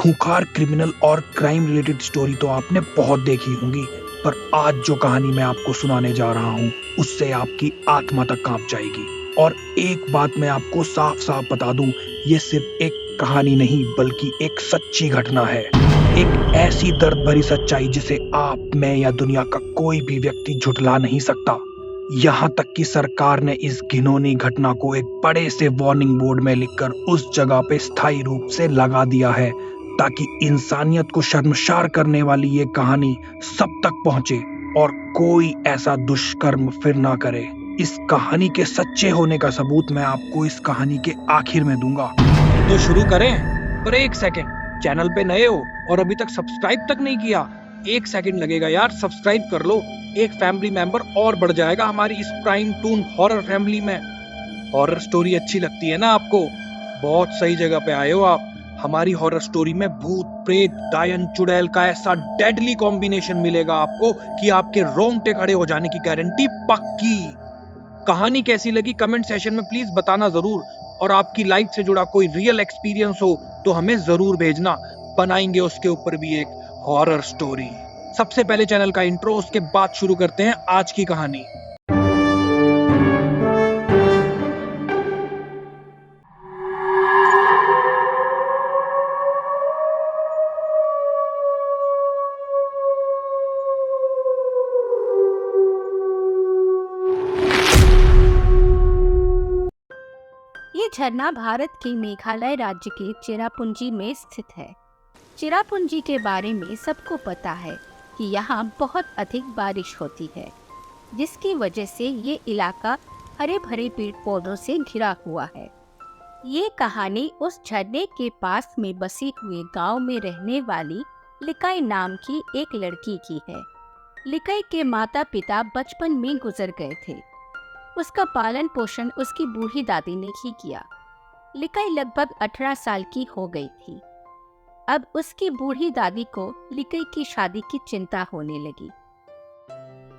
खूंखार क्रिमिनल और crime related story तो आपने बहुत देखी होंगी, पर आज जो कहानी मैं आपको सुनाने जा रहा हूँ उससे आपकी आत्मा तक कांप जाएगी। और एक बात मैं आपको साफ साफ बता दूं, ये सिर्फ एक कहानी नहीं बल्कि एक सच्ची घटना है। एक ऐसी दर्द भरी सच्चाई जिसे आप, मैं या दुनिया का कोई भी व्यक्ति झुठला नहीं सकता। यहाँ तक कि सरकार ने इस घिनौनी घटना को एक बड़े से वार्निंग बोर्ड में लिखकर उस जगह पे स्थायी रूप से लगा दिया है, ताकि इंसानियत को शर्मसार करने वाली ये कहानी सब तक पहुंचे और कोई ऐसा दुष्कर्म फिर ना करे। इस कहानी के सच्चे होने का सबूत मैं आपको इस कहानी के आखिर में दूंगा। तो शुरू करें? पर एक सेकंड, चैनल पे नए हो और अभी तक सब्सक्राइब तक नहीं किया, एक सेकंड लगेगा यार, सब्सक्राइब कर लो। एक फैमिली मेंबर और बढ़ जाएगा हमारी इस प्राइम टून हॉरर फैमिली में। हॉरर स्टोरी अच्छी लगती है ना आपको? बहुत सही जगह पे आए हो आप। हमारी हॉरर स्टोरी में भूत, प्रेत, डायन, चुड़ैल का ऐसा डेडली कॉम्बिनेशन मिलेगा आपको कि आपके रोंगटे खड़े हो जाने की गारंटी पक्की। कहानी कैसी लगी कमेंट सेशन में प्लीज बताना जरूर, और आपकी लाइफ से जुड़ा कोई रियल एक्सपीरियंस हो तो हमें जरूर भेजना, बनाएंगे उसके ऊपर भी एक हॉरर स्टोरी। सबसे पहले चैनल का इंट्रो, उसके बाद शुरू करते हैं आज की कहानी। ये झरना भारत के मेघालय राज्य के चेरापूंजी में स्थित है। चेरापूंजी के बारे में सबको पता है कि यहाँ बहुत अधिक बारिश होती है, जिसकी वजह से ये इलाका हरे भरे पेड़ पौधों से घिरा हुआ है। ये कहानी उस झरने के पास में बसी हुए गांव में रहने वाली लिकाई नाम की एक लड़की की है। लिकाई के माता पिता बचपन में गुजर गए थे। उसका पालन पोषण उसकी बूढ़ी दादी ने ही किया। लिकाई लगभग 18 साल की हो गई थी। अब उसकी बूढ़ी दादी को लिकाई की शादी की चिंता होने लगी।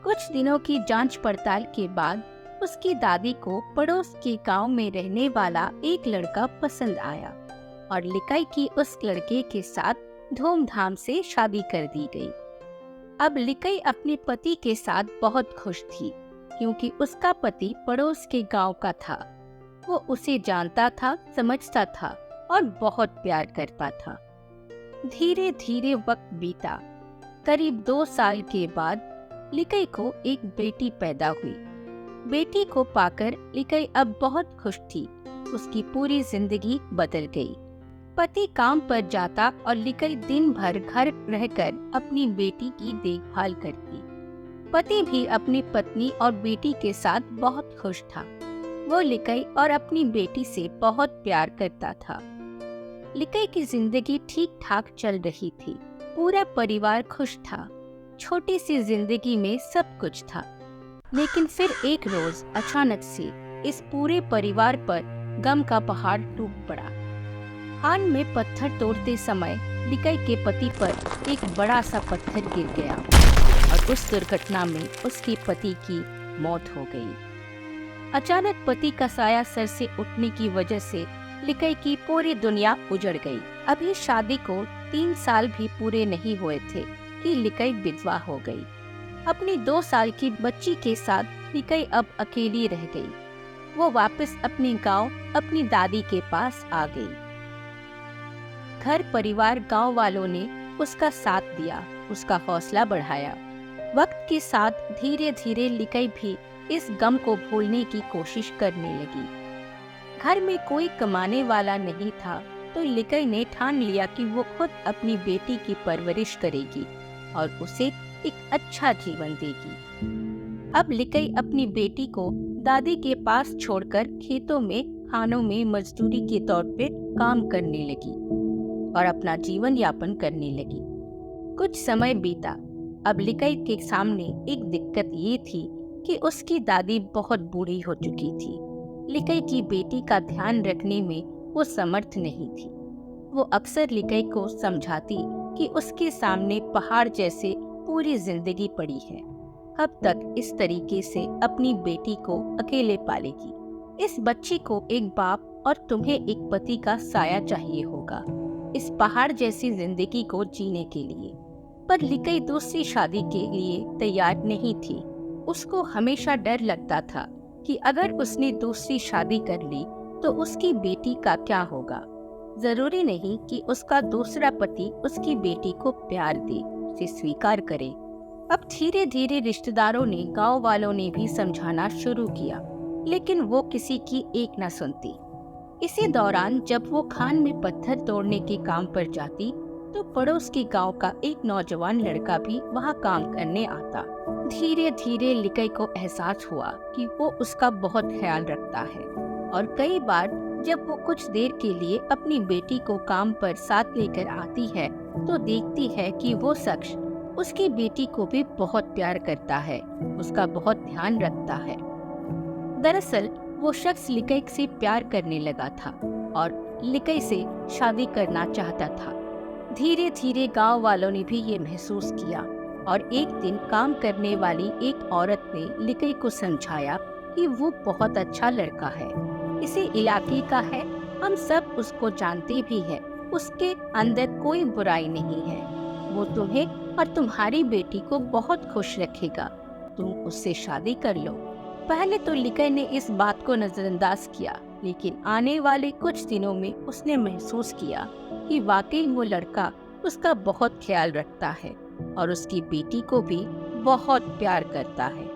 कुछ दिनों की जांच पड़ताल के बाद उसकी दादी को पड़ोस के गांव में रहने वाला एक लड़का पसंद आया और लिकाई की उस लड़के के साथ धूमधाम से शादी कर दी गई। अब लिकाई अपने पति के साथ बहुत खुश थी, क्योंकि उसका पति पड़ोस के गांव का था। वो उसे जानता था, समझता था और बहुत प्यार करता था। धीरे धीरे वक्त बीता। करीब 2 साल के बाद लिकाई को एक बेटी पैदा हुई। बेटी को पाकर लिकाई अब बहुत खुश थी। उसकी पूरी जिंदगी बदल गई। पति काम पर जाता और लिकाई दिन भर घर रहकर अपनी बेटी की देखभाल करती। पति भी अपनी पत्नी और बेटी के साथ बहुत खुश था। वो लिकाई और अपनी बेटी से बहुत प्यार करता था। लिकाई की जिंदगी ठीक ठाक चल रही थी। पूरा परिवार खुश था। छोटी सी जिंदगी में सब कुछ था। लेकिन फिर एक रोज अचानक से इस पूरे परिवार पर गम का पहाड़ टूट पड़ा। खान में पत्थर तोड़ते समय लिकाई के पति पर एक बड़ा सा पत्थर गिर गया और उस दुर्घटना में उसके पति की मौत हो गई। अचानक पति का साया सर से उठने की वजह से लिकाई की पूरी दुनिया उजड़ गई। अभी शादी को 3 साल भी पूरे नहीं हुए थे कि लिकाई विधवा हो गई। अपनी 2 साल की बच्ची के साथ लिकाई अब अकेली रह गई। वो वापस अपने गांव अपनी दादी के पास आ गई। घर परिवार गांव वालों ने उसका साथ दिया, उसका हौसला बढ़ाया। वक्त के साथ धीरे धीरे लिकाई भी इस गम को भूलने की कोशिश करने लगी। घर में कोई कमाने वाला नहीं था, तो लिकाई ने ठान लिया कि वो खुद अपनी बेटी की परवरिश करेगी और उसे एक अच्छा जीवन देगी। अब लिकाई अपनी बेटी को दादी के पास छोड़कर खेतों में, खानों में मजदूरी के तौर पे काम करने लगी और अपना जीवन यापन करने लगी। कुछ समय बीता। अब लिकाई के सामने एक दिक्कत ये थी कि उसकी दादी बहुत बूढ़ी हो चुकी थी। लिकाई की बेटी का ध्यान रखने में वो समर्थ नहीं थी। वो अक्सर लिकाई को समझाती कि उसके सामने पहाड़ जैसे पूरी जिंदगी पड़ी है। अब तक इस तरीके से अपनी बेटी को अकेले पालेगी। इस बच्ची को एक बाप और तुम्हें एक पति का साया चाहिए होगा। इस पहाड़ जैसी जिंदगी को जीने के लिए। पर लिकई दूसरी शादी के लिए तैयार नहीं थी। उसको हमेशा डर लगता था कि अगर उसने दूसरी शादी कर ली तो उसकी बेटी का क्या होगा। जरूरी नहीं कि उसका दूसरा पति उसकी बेटी को प्यार दे, उसे स्वीकार करे। अब धीरे धीरे रिश्तेदारों ने, गांव वालों ने भी समझाना शुरू किया, लेकिन वो किसी की एक न सुनती। इसी दौरान जब वो खान में पत्थर तोड़ने के काम पर जाती तो पड़ोस के गांव का एक नौजवान लड़का भी वहां काम करने आता। धीरे धीरे लिकई को एहसास हुआ कि वो उसका बहुत ख्याल रखता है, और कई बार जब वो कुछ देर के लिए अपनी बेटी को काम पर साथ लेकर आती है तो देखती है कि वो शख्स उसकी बेटी को भी बहुत प्यार करता है, उसका बहुत ध्यान रखता है। दरअसल वो शख्स लिकई से प्यार करने लगा था और लिकई से शादी करना चाहता था। धीरे धीरे गांव वालों ने भी ये महसूस किया, और एक दिन काम करने वाली एक औरत ने लिकई को समझाया कि वो बहुत अच्छा लड़का है, इसी इलाके का है, हम सब उसको जानते भी हैं, उसके अंदर कोई बुराई नहीं है, वो तुम्हें और तुम्हारी बेटी को बहुत खुश रखेगा, तुम उससे शादी कर लो। पहले तो लिकई ने इस बात को नजरअंदाज किया, लेकिन आने वाले कुछ दिनों में उसने महसूस किया कि वाकई वो लड़का उसका बहुत ख्याल रखता है और उसकी बेटी को भी बहुत प्यार करता है।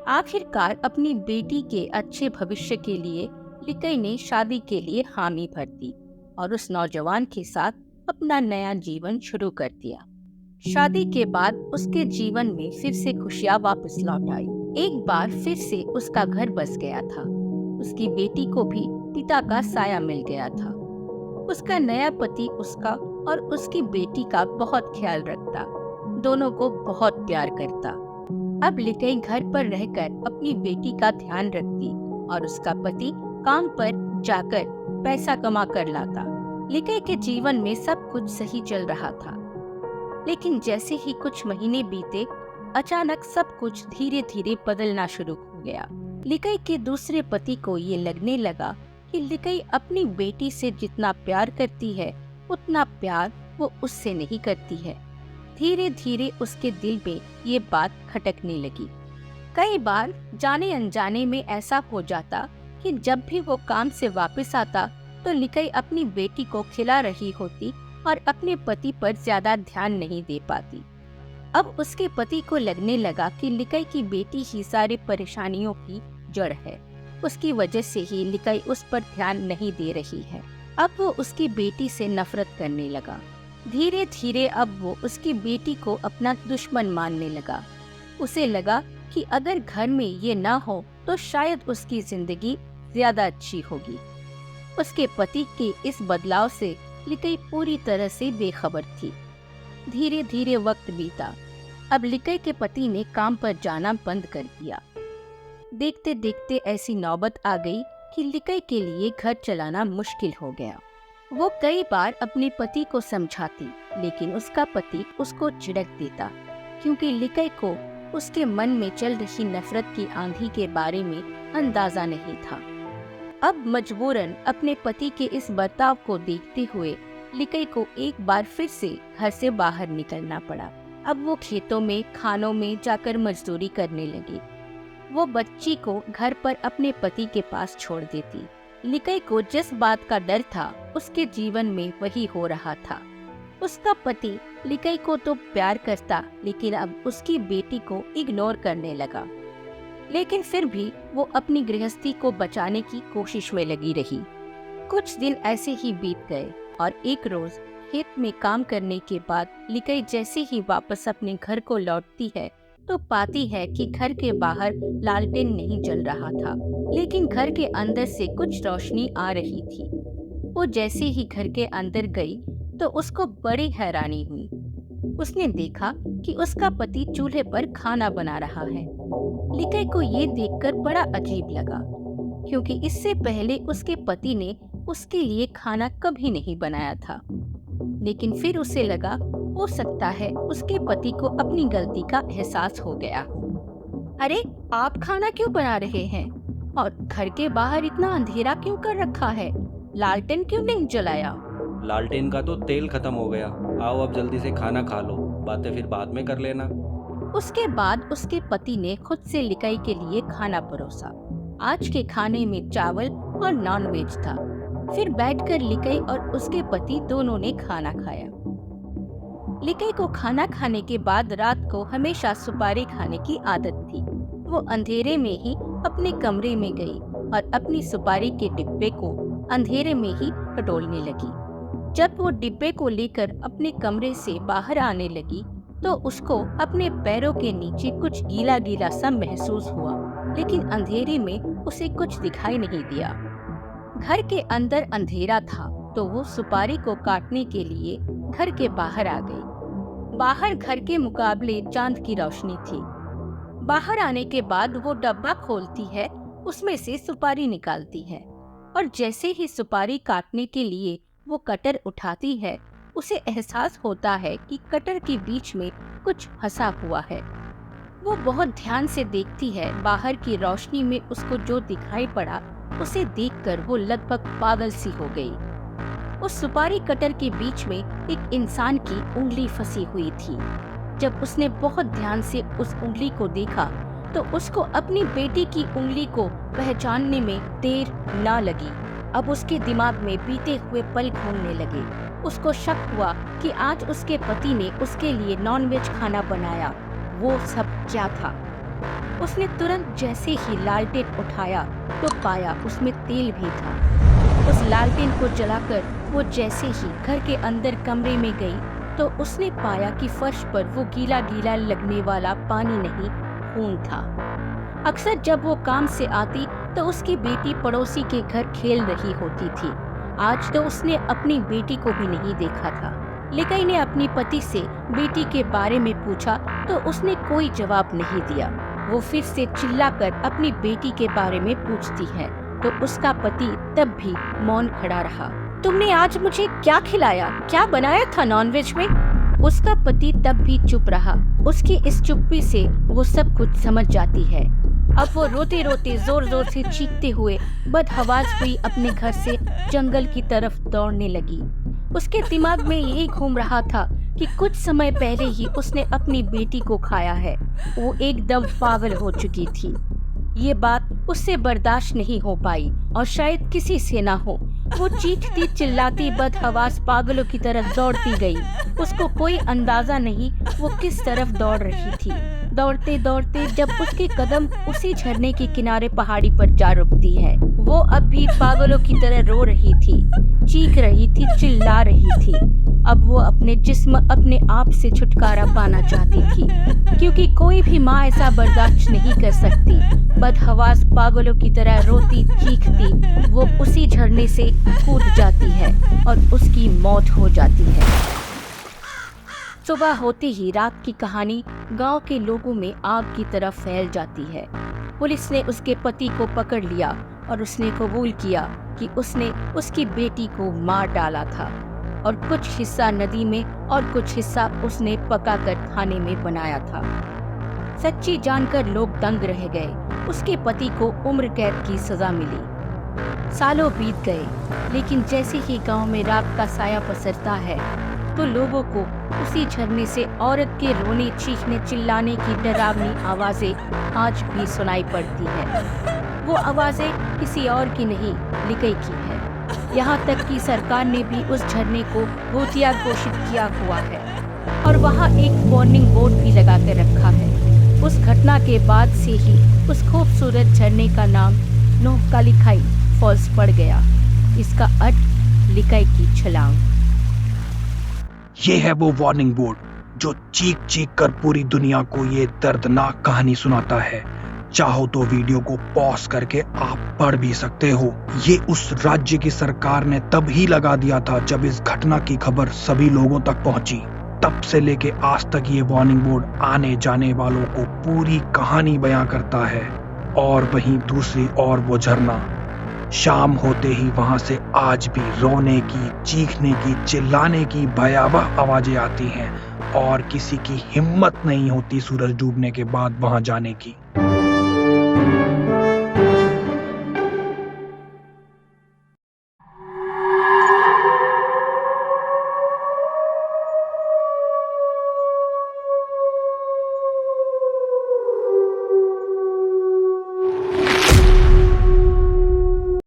आखिरकार अपनी बेटी के अच्छे भविष्य के लिए लिकई ने शादी के लिए हामी भर दी और उस नौजवान के साथ अपना नया जीवन शुरू कर दिया। शादी के बाद उसके जीवन में फिर से खुशियां वापस लौट आई। एक बार फिर से उसका घर बस गया था, उसकी बेटी को भी पिता का साया मिल गया था। उसका नया पति उसका और उसकी बेटी का बहुत ख्याल रखता, दोनों को बहुत प्यार करता। अब लिकई घर पर रहकर अपनी बेटी का ध्यान रखती और उसका पति काम पर जाकर पैसा कमा कर लाता। लिकई के जीवन में सब कुछ सही चल रहा था, लेकिन जैसे ही कुछ महीने बीते, अचानक सब कुछ धीरे धीरे बदलना शुरू हो गया। लिकई के दूसरे पति को ये लगने लगा कि लिकई अपनी बेटी से जितना प्यार करती है उतना प्यार वो उससे नहीं करती है। धीरे धीरे उसके दिल में ये बात खटकने लगी। कई बार जाने अनजाने में ऐसा हो जाता कि जब भी वो काम से वापस आता तो लिकई अपनी बेटी को खिला रही होती और अपने पति पर ज्यादा ध्यान नहीं दे पाती। अब उसके पति को लगने लगा कि लिकई की बेटी ही सारी परेशानियों की जड़ है, उसकी वजह से ही लिकई उस पर ध्यान नहीं दे रही है। अब वो उसकी बेटी से नफरत करने लगा। धीरे धीरे अब वो उसकी बेटी को अपना दुश्मन मानने लगा। उसे लगा कि अगर घर में ये ना हो तो शायद उसकी जिंदगी ज्यादा अच्छी होगी। उसके पति के इस बदलाव से लिकई पूरी तरह से बेखबर थी। धीरे धीरे वक्त बीता। अब लिकई के पति ने काम पर जाना बंद कर दिया। देखते देखते ऐसी नौबत आ गई कि लिकई के लिए घर चलाना मुश्किल हो गया। वो कई बार अपने पति को समझाती, लेकिन उसका पति उसको झिड़क देता, क्योंकि लिकई को उसके मन में चल रही नफरत की आंधी के बारे में अंदाजा नहीं था। अब मजबूरन अपने पति के इस बर्ताव को देखते हुए लिकई को एक बार फिर से घर से बाहर निकलना पड़ा। अब वो खेतों में, खानों में जाकर मजदूरी करने लगी। वो बच्ची को घर पर अपने पति के पास छोड़ देती। लिकई को जिस बात का डर था उसके जीवन में वही हो रहा था। उसका पति लिकई को तो प्यार करता, लेकिन अब उसकी बेटी को इग्नोर करने लगा। लेकिन फिर भी वो अपनी गृहस्थी को बचाने की कोशिश में लगी रही। कुछ दिन ऐसे ही बीत गए और एक रोज खेत में काम करने के बाद लिकई जैसे ही वापस अपने घर को लौटती है तो पाती है कि घर के बाहर लालटेन नहीं जल रहा था, लेकिन घर के अंदर से कुछ रोशनी आ रही थी। वो जैसे ही घर के अंदर गई तो उसको बड़ी हैरानी हुई। उसने देखा कि उसका पति चूल्हे पर खाना बना रहा है। लिकई को ये देखकर बड़ा अजीब लगा, क्योंकि इससे पहले उसके पति ने उसके लिए खाना कभी नहीं बनाया था। लेकिन फिर उसे लगा हो सकता है उसके पति को अपनी गलती का एहसास हो गया। अरे, आप खाना क्यों बना रहे हैं? और घर के बाहर इतना अंधेरा क्यों कर रखा है? लालटेन क्यों नहीं जलाया? लालटेन का तो तेल खत्म हो गया। आओ अब जल्दी से खाना खा लो, बातें फिर बाद में कर लेना। उसके बाद उसके पति ने खुद से लिकाई के लिए खाना परोसा। आज के खाने में चावल और नॉनवेज था। फिर बैठकर लिकाई और उसके पति दोनों ने खाना खाया। लिकाई को खाना खाने के बाद रात को हमेशा सुपारी खाने की आदत थी। वो अंधेरे में ही अपने कमरे में गई और अपनी सुपारी के डिब्बे को अंधेरे में ही टटोलने लगी। जब वो डिब्बे को लेकर अपने कमरे से बाहर आने लगी तो उसको अपने पैरों के नीचे कुछ गीला गीला सा महसूस हुआ, लेकिन अंधेरे में उसे कुछ दिखाई नहीं दिया। घर के अंदर अंधेरा था तो वो सुपारी को काटने के लिए घर के बाहर आ गई। बाहर घर के मुकाबले चांद की रोशनी थी। बाहर आने के बाद वो डब्बा खोलती है, उसमें से सुपारी निकालती है और जैसे ही सुपारी काटने के लिए वो कटर उठाती है, उसे एहसास होता है कि कटर के बीच में कुछ फंसा हुआ है। वो बहुत ध्यान से देखती है। बाहर की रोशनी में उसको जो दिखाई पड़ा उसे देखकर वो लगभग पागल सी हो गई। उस सुपारी कटर के बीच में एक इंसान की उंगली फंसी हुई थी। जब उसने बहुत ध्यान से उस उंगली को देखा तो उसको अपनी बेटी की उंगली को पहचानने में देर ना लगी। अब उसके दिमाग में बीते हुए पल घूमने लगे। उसको शक हुआ कि आज उसके पति ने उसके लिए नॉनवेज खाना बनाया। वो सब क्या था? उसने तुरंत जैसे ही लालटेन उठाया तो पाया उसमें तेल भी था। उस लालटेन को जलाकर वो जैसे ही घर के अंदर कमरे में गई तो उसने पाया कि फर्श पर वो गीला गीला लगने वाला पानी नहीं, खून था। अक्सर जब वो काम से आती तो उसकी बेटी पड़ोसी के घर खेल रही होती थी। आज तो उसने अपनी बेटी को भी नहीं देखा था। लिकाई ने अपने पति से बेटी के बारे में पूछा तो उसने कोई जवाब नहीं दिया। वो फिर से चिल्लाकर अपनी बेटी के बारे में पूछती है तो उसका पति तब भी मौन खड़ा रहा। तुमने आज मुझे क्या खिलाया? क्या बनाया था नॉनवेज में? उसका पति तब भी चुप रहा। उसकी इस चुप्पी से वो सब कुछ समझ जाती है। अब वो रोते रोते जोर जोर से चीखते हुए बदहवास हुई अपने घर से जंगल की तरफ दौड़ने लगी। उसके दिमाग में यही घूम रहा था कि कुछ समय पहले ही उसने अपनी बेटी को खाया है। वो एकदम पागल हो चुकी थी। ये बात उससे बर्दाश्त नहीं हो पाई और शायद किसी से ना हो। वो चीखती चिल्लाती बदहवास पागलों की तरफ दौड़ती गई। उसको कोई अंदाजा नहीं वो किस तरफ दौड़ रही थी। दौड़ते दौड़ते जब उसके कदम उसी झरने के किनारे पहाड़ी पर जा रुकती है, वो अब भी पागलों की तरह रो रही थी, चीख रही थी, चिल्ला रही थी। अब वो अपने जिस्म अपने आप से छुटकारा पाना चाहती थी, क्योंकि कोई भी माँ ऐसा बर्दाश्त नहीं कर सकती। बदहवास पागलों की तरह रोती चीखती वो उसी झरने से कूद जाती है और उसकी मौत हो जाती है। सुबह होते ही रात की कहानी गांव के लोगों में आग की तरह फैल जाती है। पुलिस ने उसके पति को पकड़ लिया और उसने कबूल किया कि उसने उसकी बेटी को मार डाला था और कुछ हिस्सा नदी में और कुछ हिस्सा उसने पकाकर खाने में बनाया था। सच्ची जानकर लोग दंग रह गए। उसके पति को उम्र कैद की सजा मिली। सालों बीत गए, लेकिन जैसे ही गांव में रात का साया पसरता है तो लोगों को उसी झरने से औरत के रोने, चीखने, चिल्लाने की डरावनी आवाजें आज भी सुनाई पड़ती है। वो आवाजें किसी और की नहीं, लिकाई की है। यहाँ तक कि सरकार ने भी उस झरने को भूतिया घोषित किया हुआ है और वहाँ एक वार्निंग बोर्ड भी लगा कर रखा है। उस घटना के बाद से ही उस खूबसूरत झरने का नाम नोहकालिखाई फॉल्स पड़ गया। इसका अर्थ लिकाई की छलांग। ये है वो वार्निंग बोर्ड जो चीख चीख कर पूरी दुनिया को ये दर्दनाक कहानी सुनाता है। चाहो तो वीडियो को पॉज करके आप पढ़ भी सकते हो। ये उस राज्य की सरकार ने तब ही लगा दिया था जब इस घटना की खबर सभी लोगों तक पहुंची। तब से लेके आज तक ये वार्निंग बोर्ड आने जाने वालों को पूरी कहानी बयां करता है। और वहीं दूसरी ओर वो झरना, शाम होते ही वहां से आज भी रोने की, चीखने की, चिल्लाने की भयावह आवाजें आती हैं और किसी की हिम्मत नहीं होती सूरज डूबने के बाद वहां जाने की।